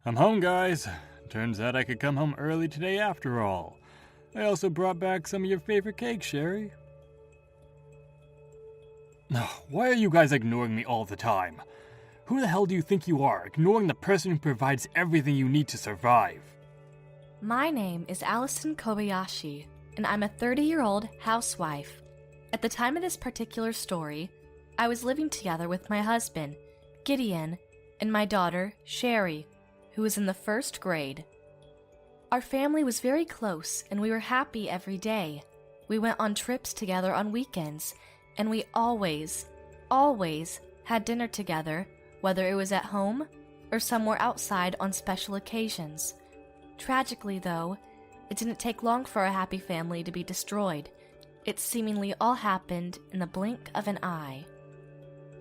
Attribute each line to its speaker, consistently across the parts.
Speaker 1: I'm home, guys. Turns out I could come home early today after all. I also brought back some of your favorite cakes, Sherry. Why are you guys ignoring me all the time? Who the hell do you think you are, ignoring the person who provides everything you need to survive?
Speaker 2: My name is Allison Kobayashi, and I'm a 30-year-old housewife. At the time of this particular story, I was living together with my husband, Gideon, and my daughter, Sherry, who was in the 1st grade. Our family was very close, and we were happy every day. We went on trips together on weekends, and we always had dinner together, whether it was at home or somewhere outside on special occasions. Tragically, though, it didn't take long for our happy family to be destroyed. It seemingly all happened in the blink of an eye.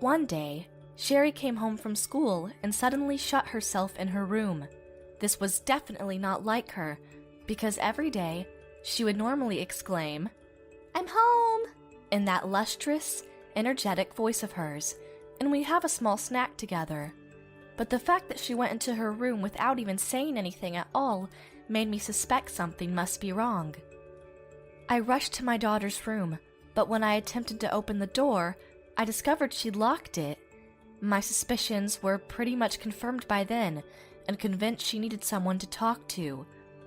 Speaker 2: One day, Sherry came home from school and suddenly shut herself in her room. This was definitely not like her, because every day she would normally exclaim, "I'm home!" in that lustrous, energetic voice of hers, and we'd have a small snack together. But the fact that she went into her room without even saying anything at all made me suspect something must be wrong. I rushed to my daughter's room, but when I attempted to open the door, I discovered she'd locked it. My suspicions were pretty much confirmed by then, and convinced she needed someone to talk to.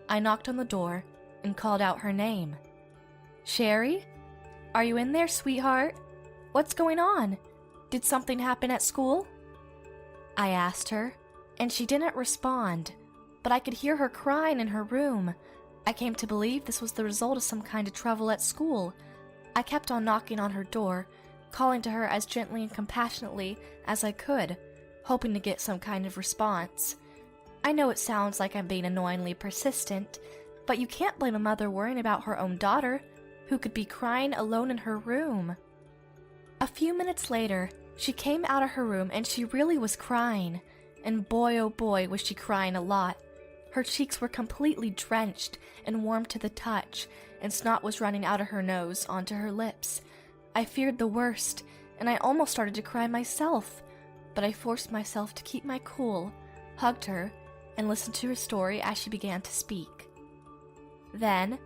Speaker 2: I knocked on the door and called out her name. "Sherry? Are you in there, sweetheart? What's going on? Did something happen at school?" I asked her, and she didn't respond, but I could hear her crying in her room. I came to believe this was the result of some kind of trouble at school. I kept on knocking on her door, calling to her as gently and compassionately as I could, hoping to get some kind of response. I know it sounds like I'm being annoyingly persistent, but you can't blame a mother worrying about her own daughter, who could be crying alone in her room. A few minutes later, she came out of her room and she really was crying. And boy oh boy was she crying a lot. Her cheeks were completely drenched and warm to the touch, and snot was running out of her nose onto her lips. I feared the worst, and I almost started to cry myself, but I forced myself to keep my cool, hugged her, and listened to her story as she began to speak. Then,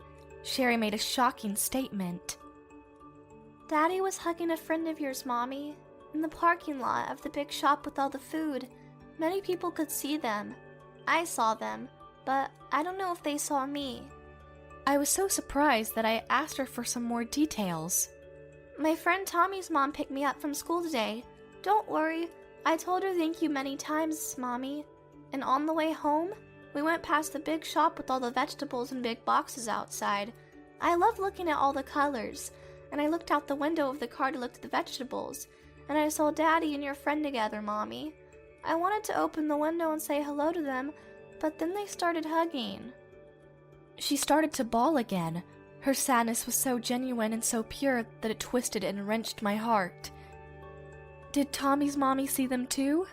Speaker 2: Sherry made a shocking statement.
Speaker 3: "Daddy was hugging a friend of yours, Mommy, in the parking lot of the big shop with all the food. Many people could see them. I saw them, but I don't know if they saw me."
Speaker 2: I was so surprised that I asked her for some more details.
Speaker 3: "My friend Tommy's mom picked me up from school today. Don't worry, I told her thank you many times, Mommy. And on the way home, we went past the big shop with all the vegetables in big boxes outside. I love looking at all the colors, and I looked out the window of the car to look at the vegetables, and I saw Daddy and your friend together, Mommy. I wanted to open the window and say hello to them, but then they started hugging."
Speaker 2: She started to bawl again. Her sadness was so genuine and so pure that it twisted and wrenched my heart. Did Tommy's mommy see them too?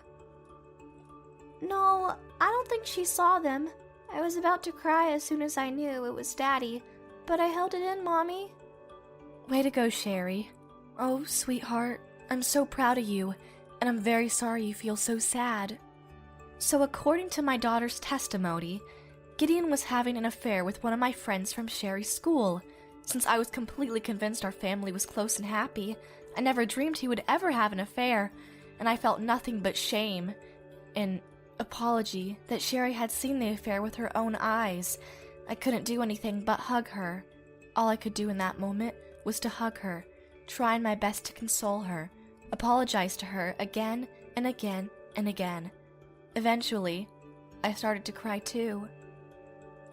Speaker 3: "No, I don't think she saw them. I was about to cry as soon as I knew it was Daddy, but I held it in, Mommy."
Speaker 2: Way to go, Sherry. Oh, sweetheart, I'm so proud of you, and I'm very sorry you feel so sad. So according to my daughter's testimony, Gideon was having an affair with one of my friends from Sherry's school. Since I was completely convinced our family was close and happy, I never dreamed he would ever have an affair, and I felt nothing but shame and apology that Sherry had seen the affair with her own eyes. I couldn't do anything but hug her. All I could do in that moment was to hug her, trying my best to console her, apologize to her again and again and again. Eventually, I started to cry too.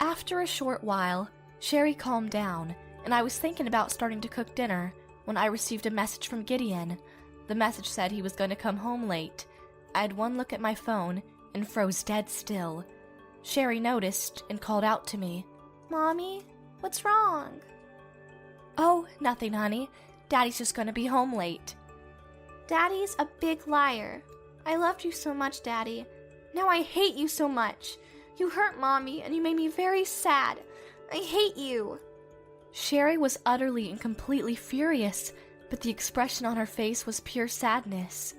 Speaker 2: After a short while, Sherry calmed down, and I was thinking about starting to cook dinner when I received a message from Gideon. The message said he was going to come home late. I had one look at my phone and froze dead still. Sherry noticed and called out to me.
Speaker 3: "Mommy, what's wrong?"
Speaker 2: "Oh, nothing, honey. Daddy's just going to be home late."
Speaker 3: "Daddy's a big liar. I loved you so much, Daddy. Now I hate you so much. You hurt Mommy, and you made me very sad. I hate you."
Speaker 2: Sherry was utterly and completely furious, but the expression on her face was pure sadness.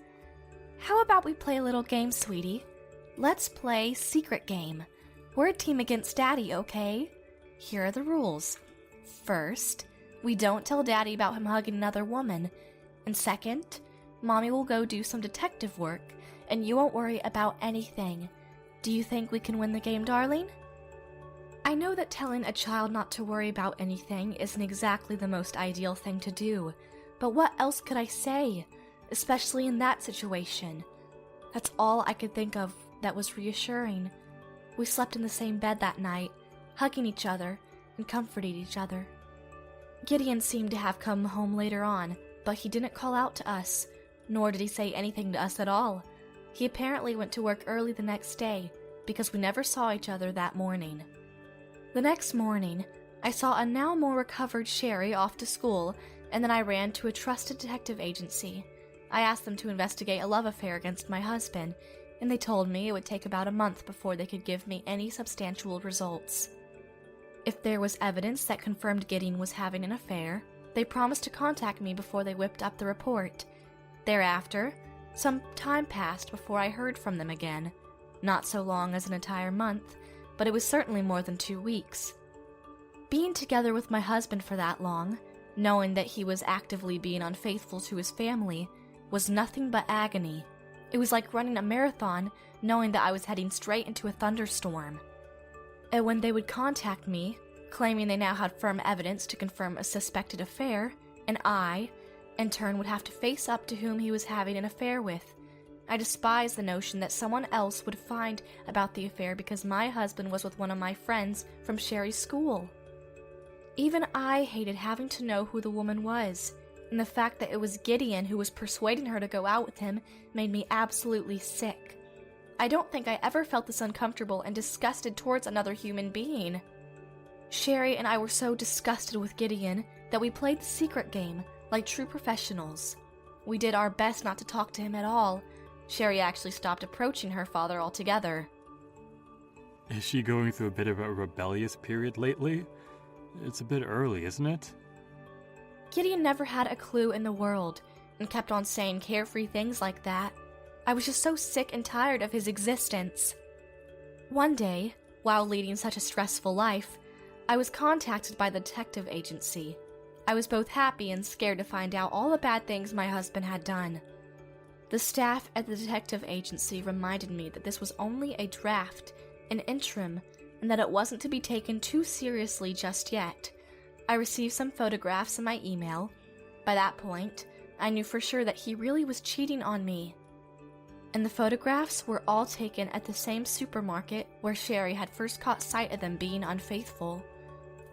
Speaker 2: "How about we play a little game, sweetie? Let's play secret game. We're a team against Daddy, okay? Here are the rules. First, we don't tell Daddy about him hugging another woman. And second, Mommy will go do some detective work, and you won't worry about anything. Do you think we can win the game, darling? I know that telling a child not to worry about anything isn't exactly the most ideal thing to do, but what else could I say, especially in that situation? That's all I could think of that was reassuring. We slept in the same bed that night, hugging each other and comforting each other. Gideon seemed to have come home later on, but he didn't call out to us, nor did he say anything to us at all. He apparently went to work early the next day, because we never saw each other that morning. The next morning, I saw a now more recovered Sherry off to school, and then I ran to a trusted detective agency. I asked them to investigate a love affair against my husband, and they told me it would take about a month before they could give me any substantial results. If there was evidence that confirmed Gideon was having an affair, they promised to contact me before they whipped up the report. Thereafter, some time passed before I heard from them again. Not so long as an entire month, but it was certainly more than 2 weeks. Being together with my husband for that long, knowing that he was actively being unfaithful to his family, was nothing but agony. It was like running a marathon, knowing that I was heading straight into a thunderstorm. And when they would contact me, claiming they now had firm evidence to confirm a suspected affair, and I, in turn, would have to face up to whom he was having an affair with, I despised the notion that someone else would find about the affair because my husband was with one of my friends from Sherry's school. Even I hated having to know who the woman was, and the fact that it was Gideon who was persuading her to go out with him made me absolutely sick. I don't think I ever felt this uncomfortable and disgusted towards another human being. Sherry and I were so disgusted with Gideon that we played the secret game like true professionals. We did our best not to talk to him at all. Sherry actually stopped approaching her father altogether.
Speaker 1: Is she going through a bit of a rebellious period lately? It's a bit early, isn't it?
Speaker 2: Gideon never had a clue in the world, and kept on saying carefree things like that. I was just so sick and tired of his existence. One day, while leading such a stressful life, I was contacted by the detective agency. I was both happy and scared to find out all the bad things my husband had done. The staff at the detective agency reminded me that this was only a draft, an interim, and that it wasn't to be taken too seriously just yet. I received some photographs in my email. By that point, I knew for sure that he really was cheating on me. And the photographs were all taken at the same supermarket where Sherry had first caught sight of them being unfaithful.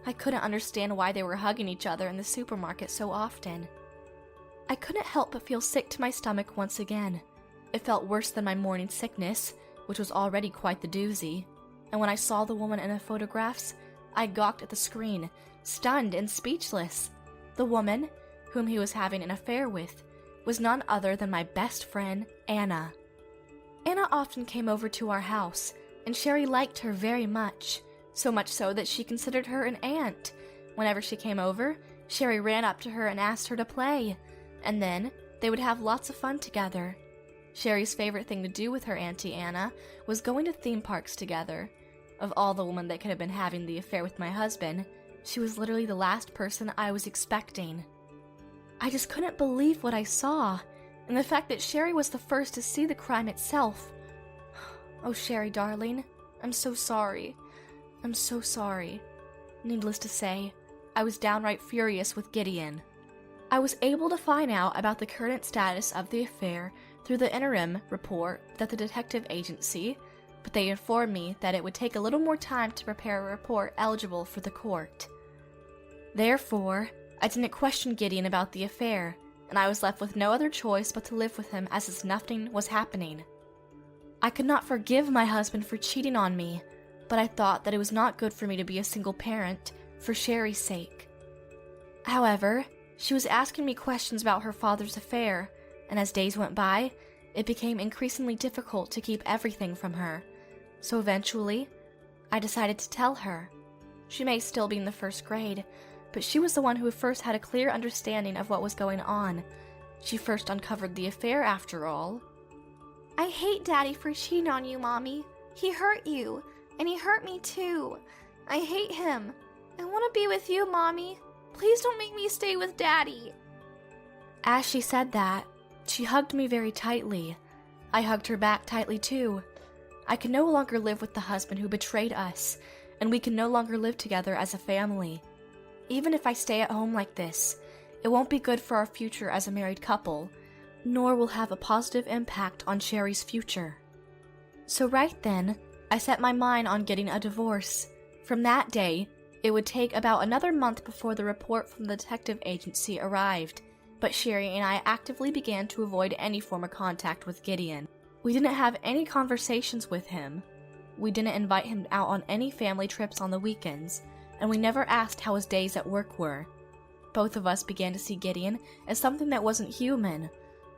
Speaker 2: I couldn't understand why they were hugging each other in the supermarket so often. I couldn't help but feel sick to my stomach once again. It felt worse than my morning sickness, which was already quite the doozy. And when I saw the woman in the photographs, I gawked at the screen, stunned and speechless. The woman, whom he was having an affair with, was none other than my best friend, Anna. Anna often came over to our house, and Sherry liked her very much, so much so that she considered her an aunt. Whenever she came over, Sherry ran up to her and asked her to play, and then they would have lots of fun together. Sherry's favorite thing to do with her Auntie Anna was going to theme parks together. Of all the women that could have been having the affair with my husband, she was literally the last person I was expecting. I just couldn't believe what I saw, and the fact that Sherry was the first to see the crime itself. Oh, Sherry, darling, I'm so sorry. I'm so sorry. Needless to say, I was downright furious with Gideon. I was able to find out about the current status of the affair through the interim report that the detective agency, but they informed me that it would take a little more time to prepare a report eligible for the court. Therefore, I didn't question Gideon about the affair, and I was left with no other choice but to live with him as if nothing was happening. I could not forgive my husband for cheating on me, but I thought that it was not good for me to be a single parent, for Sherry's sake. However, she was asking me questions about her father's affair, and as days went by, it became increasingly difficult to keep everything from her. So eventually, I decided to tell her. She may still be in the first grade, but she was the one who first had a clear understanding of what was going on. She first uncovered the affair, after all.
Speaker 3: I hate Daddy for cheating on you, Mommy. He hurt you, and he hurt me too. I hate him. I want to be with you, Mommy. Please don't make me stay with Daddy.
Speaker 2: As she said that, she hugged me very tightly. I hugged her back tightly too. I can no longer live with the husband who betrayed us, and we can no longer live together as a family. Even if I stay at home like this, it won't be good for our future as a married couple, nor will have a positive impact on Sherry's future. So right then, I set my mind on getting a divorce. From that day, it would take about another month before the report from the detective agency arrived, but Sherry and I actively began to avoid any form of contact with Gideon. We didn't have any conversations with him. We didn't invite him out on any family trips on the weekends, and we never asked how his days at work were. Both of us began to see Gideon as something that wasn't human,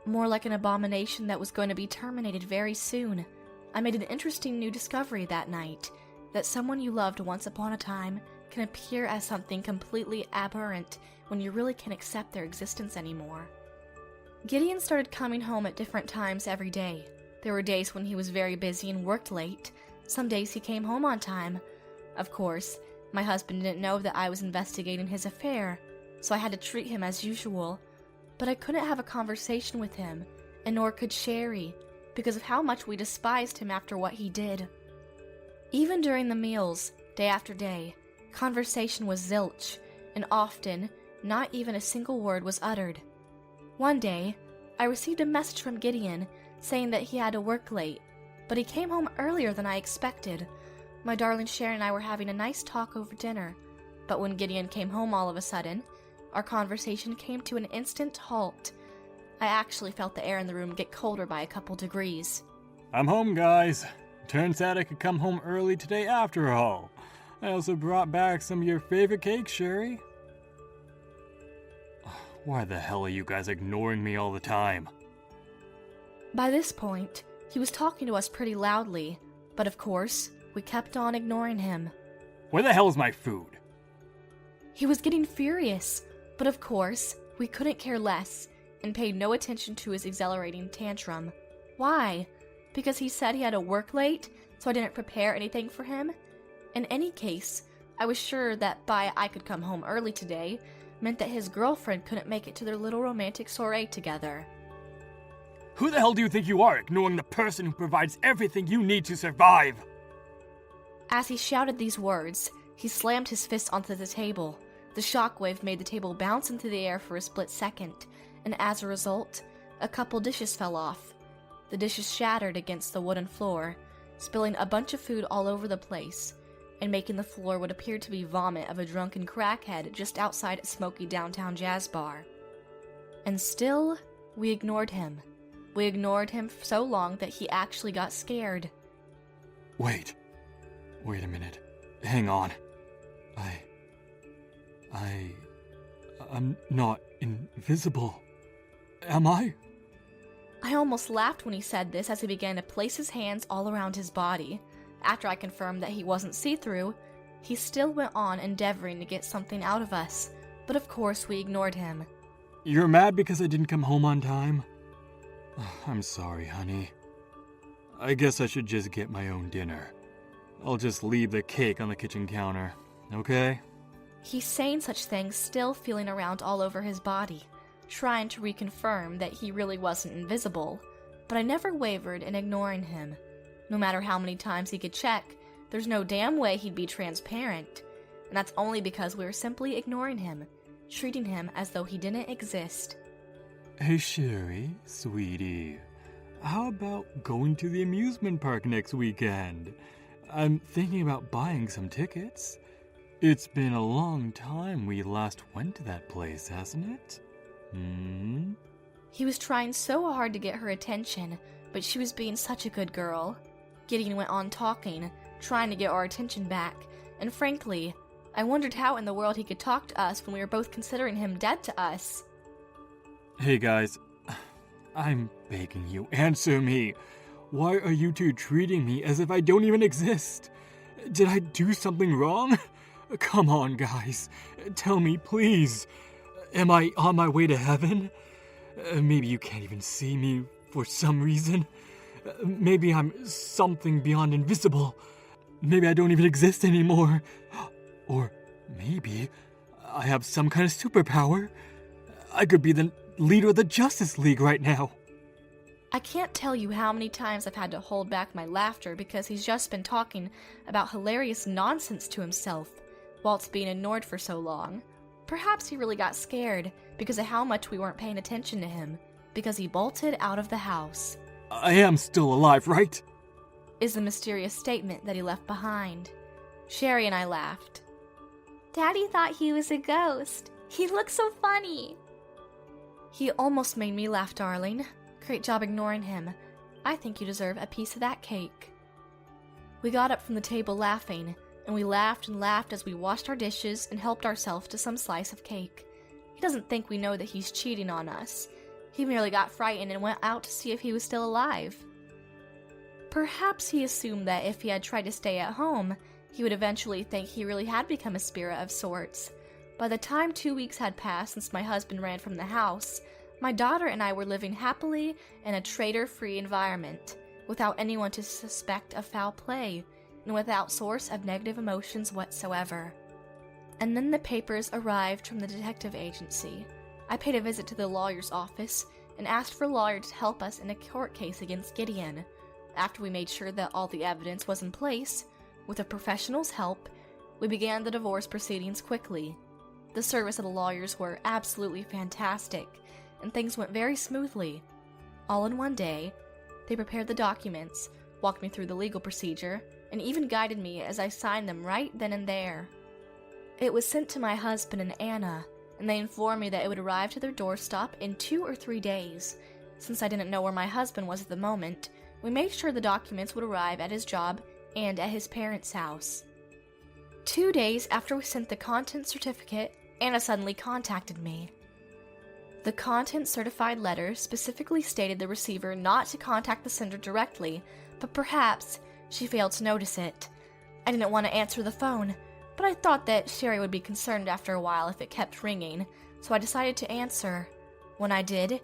Speaker 2: more like an abomination that was going to be terminated very soon. I made an interesting new discovery that night, that someone you loved once upon a time can appear as something completely aberrant when you really can't accept their existence anymore. Gideon started coming home at different times every day. There were days when he was very busy and worked late. Some days he came home on time. Of course, my husband didn't know that I was investigating his affair, so I had to treat him as usual. But I couldn't have a conversation with him, and nor could Sherry, because of how much we despised him after what he did. Even during the meals, day after day, conversation was zilch, and often, not even a single word was uttered. One day, I received a message from Gideon saying that he had to work late, but he came home earlier than I expected. My darling Sherry and I were having a nice talk over dinner, but when Gideon came home all of a sudden, our conversation came to an instant halt. I actually felt the air in the room get colder by a couple degrees.
Speaker 1: I'm home, guys. Turns out I could come home early today after all. I also brought back some of your favorite cakes, Sherry. Why the hell are you guys ignoring me all the time?
Speaker 2: By this point, he was talking to us pretty loudly, but of course, we kept on ignoring him.
Speaker 1: Where the hell is my food?
Speaker 2: He was getting furious, but of course, we couldn't care less and paid no attention to his exhilarating tantrum. Why? Because he said he had to work late, so I didn't prepare anything for him? In any case, I was sure that by I could come home early today meant that his girlfriend couldn't make it to their little romantic soiree together.
Speaker 1: Who the hell do you think you are, ignoring the person who provides everything you need to survive?
Speaker 2: As he shouted these words, he slammed his fist onto the table. The shockwave made the table bounce into the air for a split second, and as a result, a couple dishes fell off. The dishes shattered against the wooden floor, spilling a bunch of food all over the place, and making the floor what appeared to be vomit of a drunken crackhead just outside a smoky downtown jazz bar. And still, we ignored him. We ignored him for so long that he actually got scared.
Speaker 1: Wait a minute. Hang on. I'm not invisible. Am I?
Speaker 2: I almost laughed when he said this as he began to place his hands all around his body. After I confirmed that he wasn't see-through, he still went on endeavoring to get something out of us, but of course we ignored him.
Speaker 1: You're mad because I didn't come home on time? I'm sorry, honey. I guess I should just get my own dinner. I'll just leave the cake on the kitchen counter, okay?
Speaker 2: He's saying such things still feeling around all over his body, trying to reconfirm that he really wasn't invisible, but I never wavered in ignoring him. No matter how many times he could check, there's no damn way he'd be transparent, and that's only because we were simply ignoring him, treating him as though he didn't exist.
Speaker 1: Hey Sherry, sweetie, how about going to the amusement park next weekend? I'm thinking about buying some tickets. It's been a long time we last went to that place, hasn't it?
Speaker 2: He was trying so hard to get her attention, but she was being such a good girl. Gideon went on talking, trying to get our attention back, and frankly, I wondered how in the world he could talk to us when we were both considering him dead to us.
Speaker 1: Hey guys, I'm begging you, answer me. Why are you two treating me as if I don't even exist? Did I do something wrong? Come on, guys. Tell me, please. Am I on my way to heaven? Maybe you can't even see me for some reason. Maybe I'm something beyond invisible. Maybe I don't even exist anymore. Or maybe I have some kind of superpower. I could be the leader of the Justice League right now.
Speaker 2: I can't tell you how many times I've had to hold back my laughter because he's just been talking about hilarious nonsense to himself while it's being ignored for so long. Perhaps he really got scared because of how much we weren't paying attention to him, because he bolted out of the house.
Speaker 1: I am still alive, right?
Speaker 2: Is the mysterious statement that he left behind. Sherry and I laughed.
Speaker 3: Daddy thought he was a ghost. He looks so funny.
Speaker 2: He almost made me laugh, darling. Great job ignoring him. I think you deserve a piece of that cake. We got up from the table laughing, and we laughed and laughed as we washed our dishes and helped ourselves to some slice of cake. He doesn't think we know that he's cheating on us. He merely got frightened and went out to see if he was still alive. Perhaps he assumed that if he had tried to stay at home, he would eventually think he really had become a spirit of sorts. By the time 2 weeks had passed since my husband ran from the house, my daughter and I were living happily in a traitor-free environment, without anyone to suspect of foul play, and without source of negative emotions whatsoever. And then the papers arrived from the detective agency. I paid a visit to the lawyer's office and asked for a lawyer to help us in a court case against Gideon. After we made sure that all the evidence was in place, with a professional's help, we began the divorce proceedings quickly. The service of the lawyers were absolutely fantastic, and things went very smoothly. All in one day, they prepared the documents, walked me through the legal procedure, and even guided me as I signed them right then and there. It was sent to my husband and Anna, and they informed me that it would arrive to their doorstep in 2 or 3 days. Since I didn't know where my husband was at the moment, we made sure the documents would arrive at his job and at his parents' house. 2 days after we sent the content certificate, Anna suddenly contacted me. The content certified letter specifically stated the receiver not to contact the sender directly, but perhaps she failed to notice it. I didn't want to answer the phone, but I thought that Sherry would be concerned after a while if it kept ringing, so I decided to answer. When I did,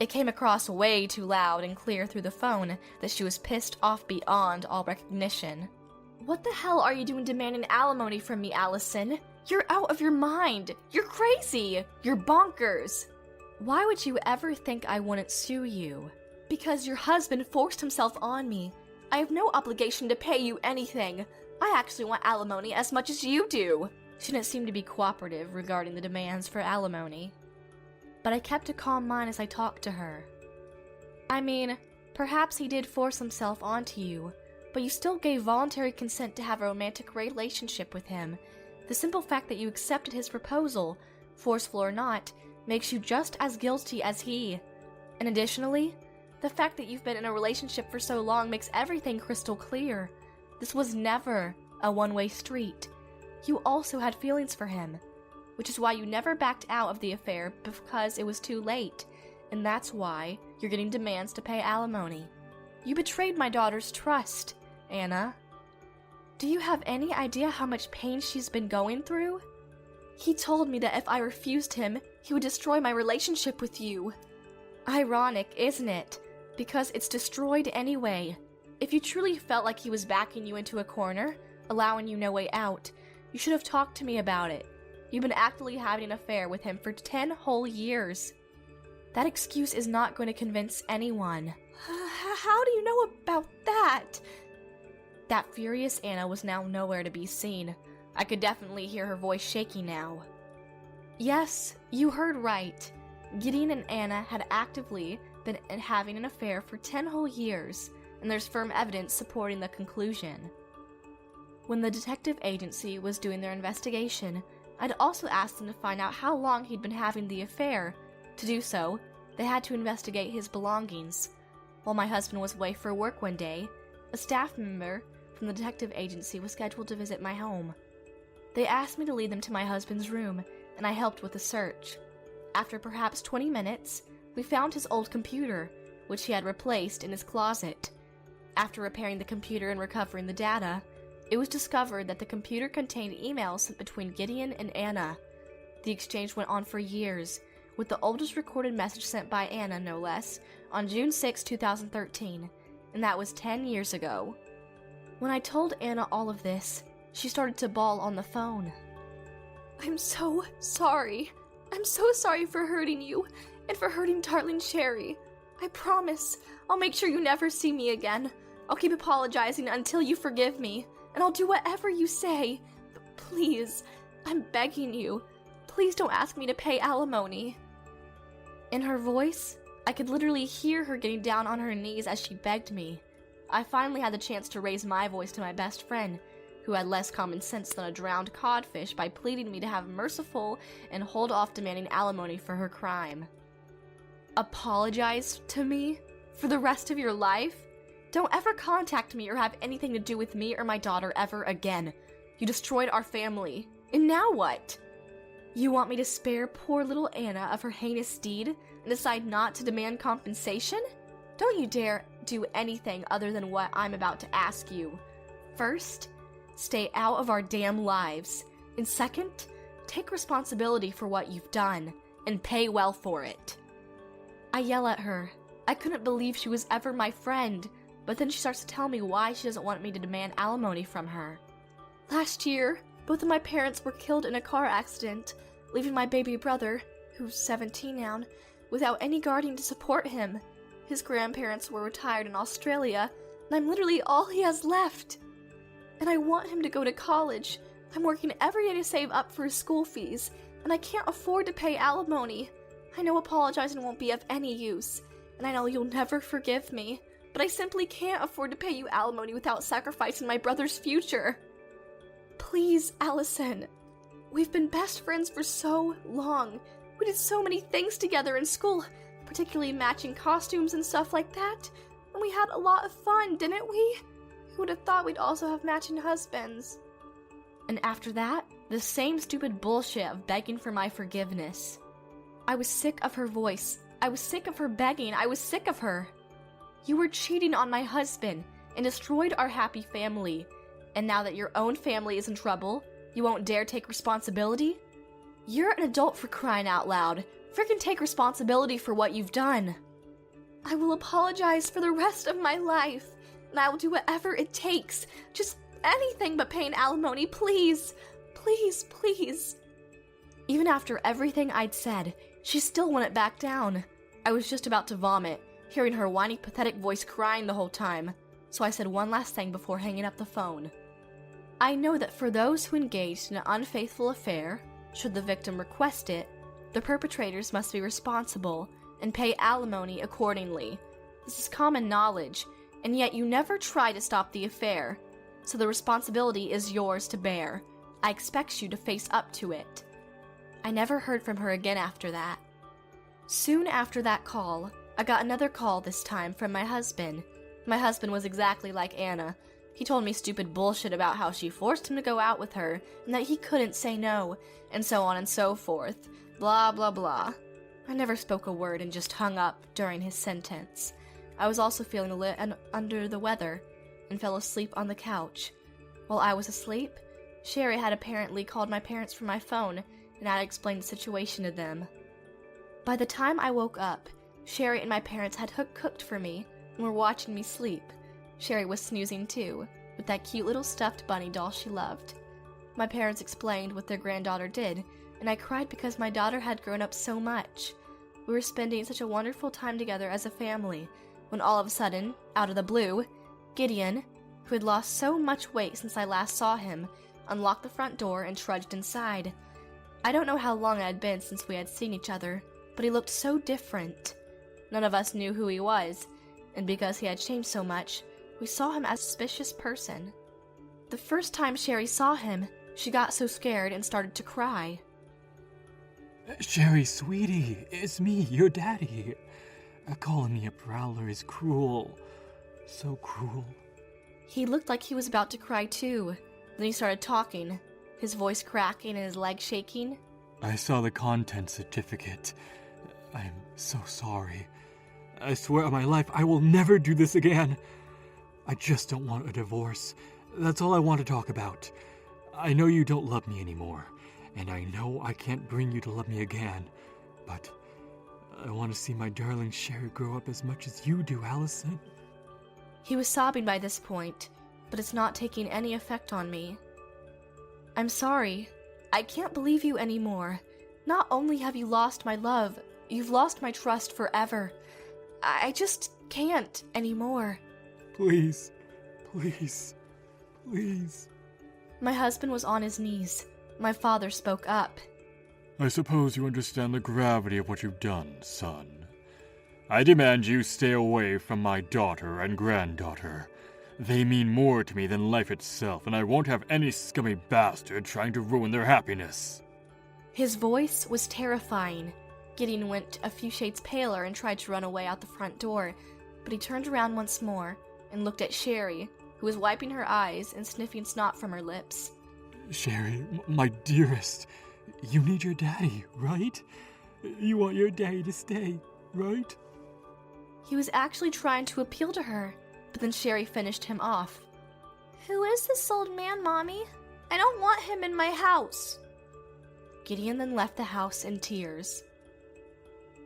Speaker 2: it came across way too loud and clear through the phone that she was pissed off beyond all recognition. "What the hell are you doing demanding alimony from me, Allison? You're out of your mind! You're crazy! You're bonkers! Why would you ever think I wouldn't sue you? Because your husband forced himself on me. I have no obligation to pay you anything. I actually want alimony as much as you do." She didn't seem to be cooperative regarding the demands for alimony. But I kept a calm mind as I talked to her. I mean, perhaps he did force himself onto you, but you still gave voluntary consent to have a romantic relationship with him. The simple fact that you accepted his proposal, forceful or not, makes you just as guilty as he. And additionally, the fact that you've been in a relationship for so long makes everything crystal clear. This was never a one-way street. You also had feelings for him, which is why you never backed out of the affair because it was too late, and that's why you're getting demands to pay alimony. You betrayed my daughter's trust, Anna. Do you have any idea how much pain she's been going through? He told me that if I refused him, he would destroy my relationship with you. Ironic, isn't it? Because it's destroyed anyway. If you truly felt like he was backing you into a corner, allowing you no way out, you should have talked to me about it. You've been actively having an affair with him for 10 whole years. That excuse is not going to convince anyone. How do you know about that? That furious Anna was now nowhere to be seen. I could definitely hear her voice shaking now. Yes, you heard right. Gideon and Anna had actively been having an affair for 10 whole years, and there's firm evidence supporting the conclusion. When the detective agency was doing their investigation, I'd also asked them to find out how long he'd been having the affair. To do so, they had to investigate his belongings. While my husband was away for work one day, a staff member from the detective agency was scheduled to visit my home. They asked me to lead them to my husband's room, and I helped with the search. After perhaps 20 minutes, we found his old computer, which he had replaced in his closet. After repairing the computer and recovering the data, it was discovered that the computer contained emails sent between Gideon and Anna. The exchange went on for years, with the oldest recorded message sent by Anna, no less, on June 6, 2013. and that was 10 years ago. When I told Anna all of this, she started to bawl on the phone.
Speaker 3: I'm so sorry. I'm so sorry for hurting you and for hurting darling Sherry. I promise I'll make sure you never see me again. I'll keep apologizing until you forgive me, and I'll do whatever you say. But please, I'm begging you, please don't ask me to pay alimony.
Speaker 2: In her voice, I could literally hear her getting down on her knees as she begged me. I finally had the chance to raise my voice to my best friend, who had less common sense than a drowned codfish, by pleading me to have merciful and hold off demanding alimony for her crime. Apologize to me? For the rest of your life? Don't ever contact me or have anything to do with me or my daughter ever again. You destroyed our family. And now what? You want me to spare poor little Anna of her heinous deed and decide not to demand compensation? Don't you dare do anything other than what I'm about to ask you. First, stay out of our damn lives. And second, take responsibility for what you've done and pay well for it. I yell at her. I couldn't believe she was ever my friend, but then she starts to tell me why she doesn't want me to demand alimony from her. Last year, both of my parents were killed in a car accident, leaving my baby brother, who's 17 now, without any guardian to support him. His grandparents were retired in Australia, and I'm literally all he has left. And I want him to go to college. I'm working every day to save up for his school fees, and I can't afford to pay alimony. I know apologizing won't be of any use, and I know you'll never forgive me, but I simply can't afford to pay you alimony without sacrificing my brother's future. Please, Allison. We've been best friends for so long. We did so many things together in school, particularly matching costumes and stuff like that, and we had a lot of fun, didn't we? Who would have thought we'd also have matching husbands? And after that, the same stupid bullshit of begging for my forgiveness. I was sick of her voice. I was sick of her begging. I was sick of her. You were cheating on my husband and destroyed our happy family. And now that your own family is in trouble, you won't dare take responsibility? You're an adult, for crying out loud. Frickin' take responsibility for what you've done.
Speaker 3: I will apologize for the rest of my life, and I will do whatever it takes. Just anything but paying alimony, please. Please, please.
Speaker 2: Even after everything I'd said, she still wouldn't back down. I was just about to vomit, hearing her whiny, pathetic voice crying the whole time, so I said one last thing before hanging up the phone. I know that for those who engaged in an unfaithful affair, should the victim request it, the perpetrators must be responsible and pay alimony accordingly. This is common knowledge, and yet you never try to stop the affair, so the responsibility is yours to bear. I expect you to face up to it. I never heard from her again after that. Soon after that call, I got another call, this time from my husband. My husband was exactly like Anna. He told me stupid bullshit about how she forced him to go out with her, and that he couldn't say no, and so on and so forth. Blah, blah, blah. I never spoke a word and just hung up during his sentence. I was also feeling a little under the weather, and fell asleep on the couch. While I was asleep, Sherry had apparently called my parents from my phone, and I explained the situation to them. By the time I woke up, Sherry and my parents had cooked for me and were watching me sleep. Sherry was snoozing too, with that cute little stuffed bunny doll she loved. My parents explained what their granddaughter did, and I cried because my daughter had grown up so much. We were spending such a wonderful time together as a family, when all of a sudden, out of the blue, Gideon, who had lost so much weight since I last saw him, unlocked the front door and trudged inside. I don't know how long it had been since we had seen each other, but he looked so different. None of us knew who he was, and because he had changed so much, we saw him as a suspicious person. The first time Sherry saw him, she got so scared and started to cry.
Speaker 1: Sherry, sweetie, it's me, your daddy. Calling me a prowler is cruel. So cruel.
Speaker 2: He looked like he was about to cry too. Then he started talking, his voice cracking and his legs shaking.
Speaker 1: I saw the content certificate. I'm so sorry. I swear on my life I will never do this again. I just don't want a divorce. That's all I want to talk about. I know you don't love me anymore, and I know I can't bring you to love me again, but I want to see my darling Sherry grow up as much as you do, Allison.
Speaker 2: He was sobbing by this point, but it's not taking any effect on me. I'm sorry. I can't believe you anymore. Not only have you lost my love, you've lost my trust forever. I just can't anymore.
Speaker 1: Please, please, please.
Speaker 2: My husband was on his knees. My father spoke up.
Speaker 1: I suppose you understand the gravity of what you've done, son. I demand you stay away from my daughter and granddaughter. They mean more to me than life itself, and I won't have any scummy bastard trying to ruin their happiness.
Speaker 2: His voice was terrifying. Gideon went a few shades paler and tried to run away out the front door, but he turned around once more and looked at Sherry, who was wiping her eyes and sniffing snot from her lips.
Speaker 1: Sherry, my dearest, you need your daddy, right? You want your daddy to stay, right?
Speaker 2: He was actually trying to appeal to her, but then Sherry finished him off.
Speaker 3: Who is this old man, Mommy? I don't want him in my house.
Speaker 2: Gideon then left the house in tears.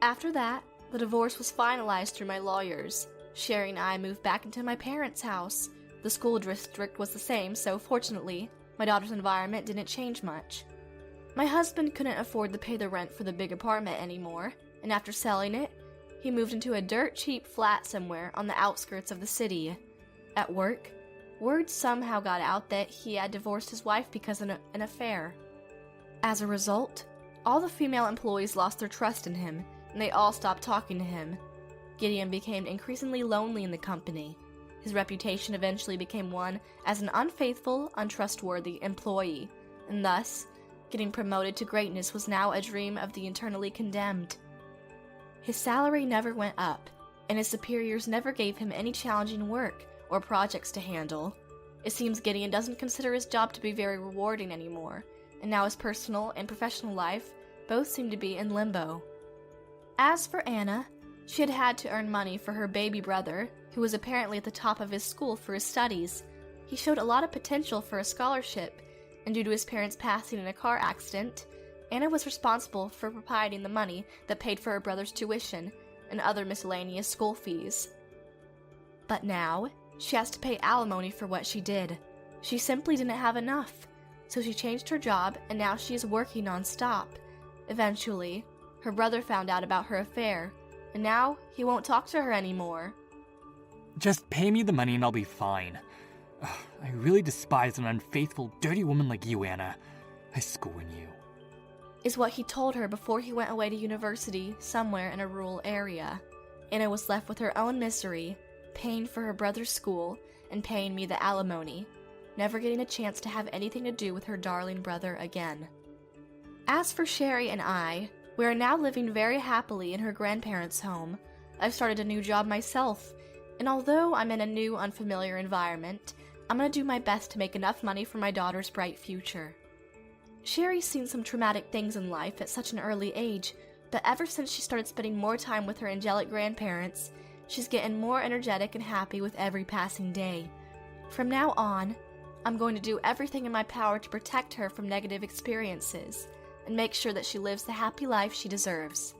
Speaker 2: After that, the divorce was finalized through my lawyers. Sherry and I moved back into my parents' house. The school district was the same, so fortunately, my daughter's environment didn't change much. My husband couldn't afford to pay the rent for the big apartment anymore, and after selling it, he moved into a dirt-cheap flat somewhere on the outskirts of the city. At work, word somehow got out that he had divorced his wife because of an affair. As a result, all the female employees lost their trust in him, and they all stopped talking to him. Gideon became increasingly lonely in the company. His reputation eventually became one as an unfaithful, untrustworthy employee, and thus, getting promoted to greatness was now a dream of the eternally condemned. His salary never went up, and his superiors never gave him any challenging work or projects to handle. It seems Gideon doesn't consider his job to be very rewarding anymore, and now his personal and professional life both seem to be in limbo. As for Anna, she had had to earn money for her baby brother, who was apparently at the top of his school for his studies. He showed a lot of potential for a scholarship, and due to his parents passing in a car accident, Anna was responsible for providing the money that paid for her brother's tuition and other miscellaneous school fees. But now, she has to pay alimony for what she did. She simply didn't have enough, so she changed her job and now she is working non-stop. Eventually, her brother found out about her affair, and now he won't talk to her anymore.
Speaker 1: Just pay me the money and I'll be fine. Ugh, I really despise an unfaithful, dirty woman like you, Anna. I scorn you.
Speaker 2: Is what he told her before he went away to university somewhere in a rural area. Anna was left with her own misery, paying for her brother's school and paying me the alimony, never getting a chance to have anything to do with her darling brother again. As for Sherry and I, we are now living very happily in her grandparents' home. I've started a new job myself, and although I'm in a new, unfamiliar environment, I'm going to do my best to make enough money for my daughter's bright future. Sherry's seen some traumatic things in life at such an early age, but ever since she started spending more time with her angelic grandparents, she's getting more energetic and happy with every passing day. From now on, I'm going to do everything in my power to protect her from negative experiences and make sure that she lives the happy life she deserves.